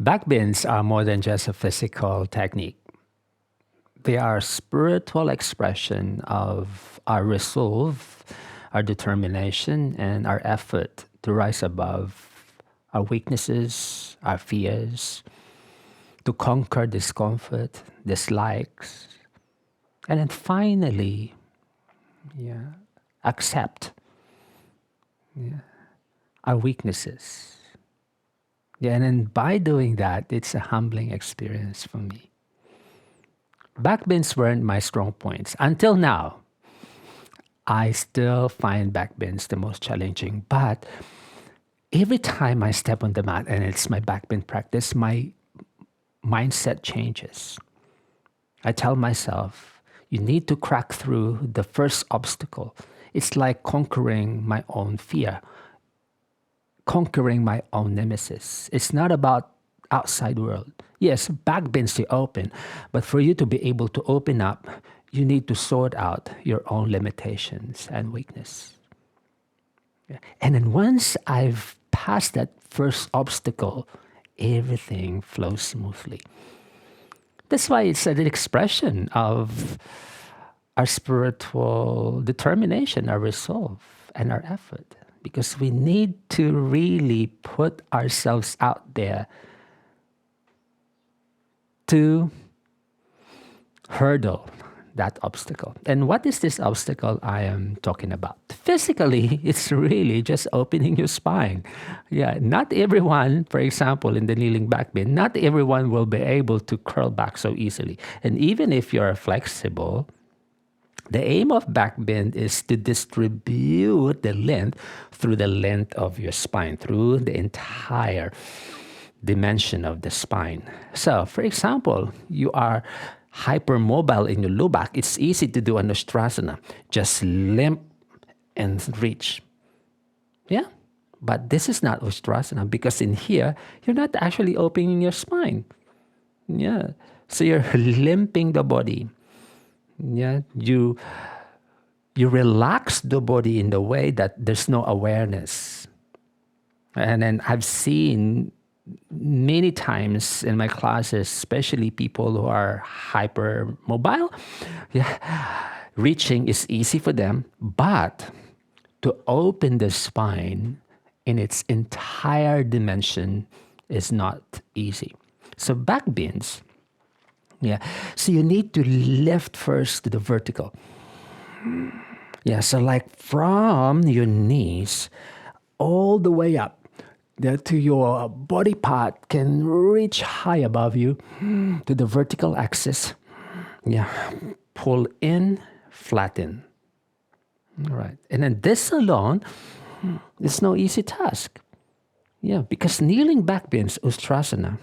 Backbends are more than just a physical technique. They are a spiritual expression of our resolve, our determination, and our effort to rise above our weaknesses, our fears, to conquer discomfort, dislikes, and then finally, accept our weaknesses. And then by doing that, it's a humbling experience for me. Backbends weren't my strong points. Until now, I still find backbends the most challenging. But every time I step on the mat and it's my backbend practice, my mindset changes. I tell myself, you need to crack through the first obstacle. It's like conquering my own fear, conquering my own nemesis. It's not about outside world. Yes, backbends to open, but for you to be able to open up, you need to sort out your own limitations and weakness. And then once I've passed that first obstacle, everything flows smoothly. That's why it's an expression of our spiritual determination, our resolve, and our effort. Because we need to really put ourselves out there to hurdle that obstacle. And what is this obstacle I am talking about? Physically, it's really just opening your spine. Yeah, not everyone, for example, in the kneeling back bend, not everyone will be able to curl back so easily. And even if you're flexible, the aim of back bend is to distribute the length through the length of your spine, through the entire dimension of the spine. So, for example, you are hypermobile in your low back. It's easy to do an Ustrasana. Just limp and reach. Yeah? But this is not Ustrasana because in here, you're not actually opening your spine. Yeah. So you're limping the body. Yeah. You relax the body in the way that there's no awareness. And then I've seen many times in my classes, especially people who are hypermobile, reaching is easy for them, but to open the spine in its entire dimension is not easy. So back bends, so you need to lift first to the vertical. Yeah, so like from your knees all the way up to your body part can reach high above you to the vertical axis. Yeah, pull in, flatten. All right, and then this alone is no easy task. Yeah, because kneeling back bends, Ustrasana,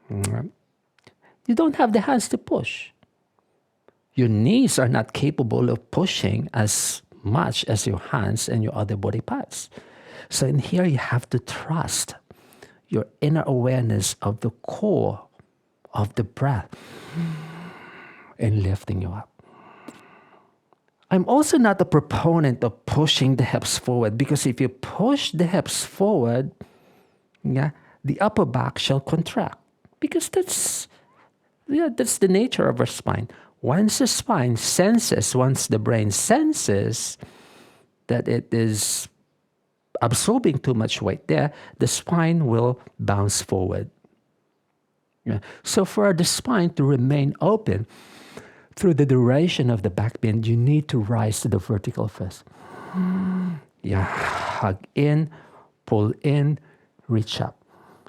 you don't have the hands to push. Your knees are not capable of pushing as much as your hands and your other body parts. So in here, you have to trust your inner awareness of the core of the breath and lifting you up. I'm also not a proponent of pushing the hips forward because if you push the hips forward, the upper back shall contract because that's the nature of our spine. Once the spine senses, once the brain senses that it is absorbing too much weight there, the spine will bounce forward. Yeah. So for the spine to remain open through the duration of the back bend, you need to rise to the vertical first. Yeah, hug in, pull in, reach up.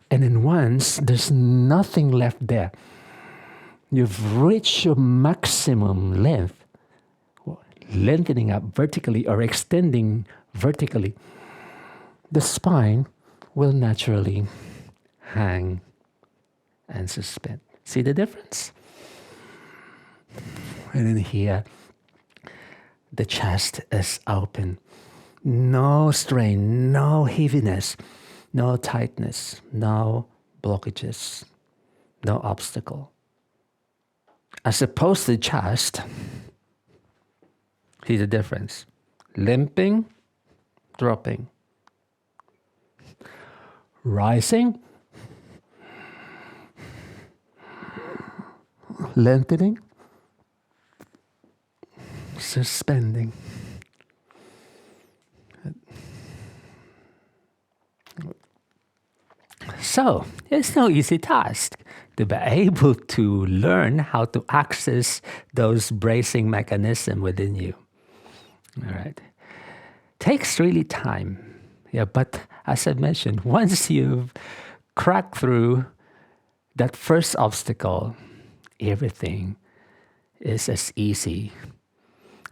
And then once there's nothing left there, you've reached your maximum length, lengthening up vertically or extending vertically, the spine will naturally hang and suspend. See the difference? And in here, the chest is open. No strain, no heaviness, no tightness, no blockages, no obstacle. As opposed to chest, see the difference. Limping, dropping. Rising, lengthening, suspending. So, it's no easy task to be able to learn how to access those bracing mechanisms within you. All right. Takes really time. Yeah, but as I mentioned, once you've cracked through that first obstacle, everything is as easy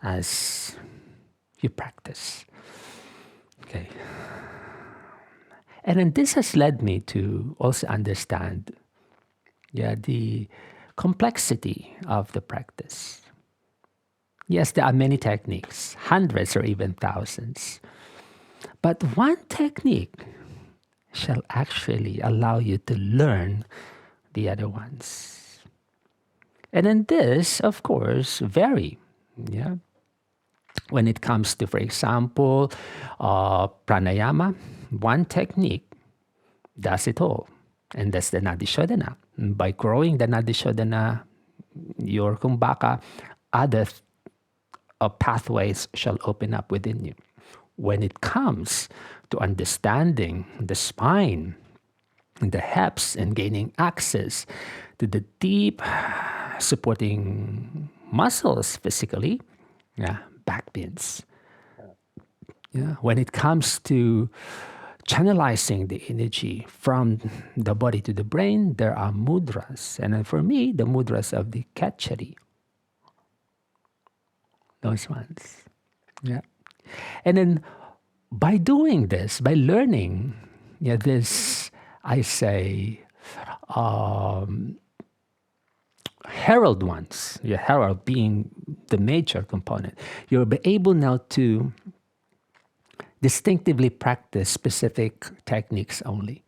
as you practice. Okay. And then this has led me to also understand the complexity of the practice. Yes, there are many techniques, hundreds or even thousands. But one technique shall actually allow you to learn the other ones. And then this, of course, vary. Yeah. When it comes to, for example, pranayama, one technique does it all. And that's the Nadi Shodhana. By growing the Nadi Shodhana, your kumbhaka, other pathways shall open up within you. When it comes to understanding the spine, the hips, and gaining access to the deep supporting muscles physically, back bends. Yeah. When it comes to channelizing the energy from the body to the brain, there are mudras. And then for me, the mudras of the Kachari. Those ones. Yeah. And then by doing this, by learning this, I say, herald ones, herald being the major component, you'll be able now to distinctively practice specific techniques only.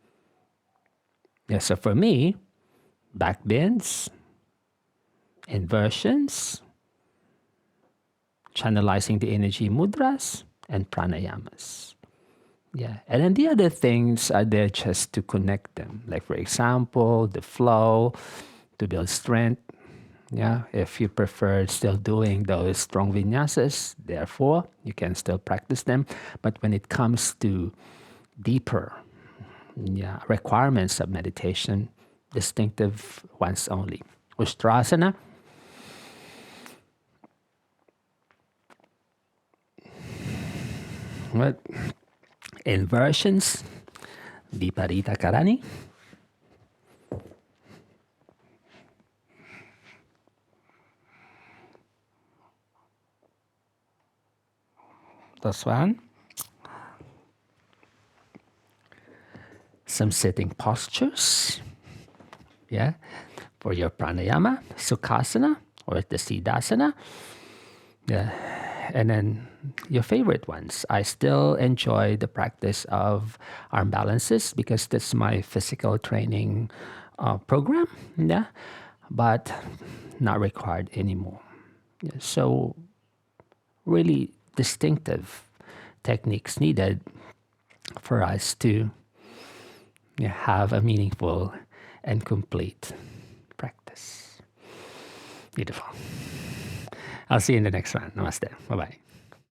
Yeah, so for me, back bends, inversions, channelizing the energy mudras, and pranayamas. Yeah, and then the other things are there just to connect them. Like, for example, the flow, to build strength. Yeah, if you prefer still doing those strong vinyasas, therefore, you can still practice them. But when it comes to deeper requirements of meditation, distinctive ones only. Ustrasana. What? Inversions. Viparita Karani. This one. Some sitting postures. Yeah. For your pranayama, sukhasana, or the siddhasana. Yeah. And then your favorite ones. I still enjoy the practice of arm balances because that's my physical training program. Yeah. But not required anymore. Yeah. So really distinctive techniques needed for us to have a meaningful and complete practice. Beautiful. I'll see you in the next one. Namaste. Bye-bye.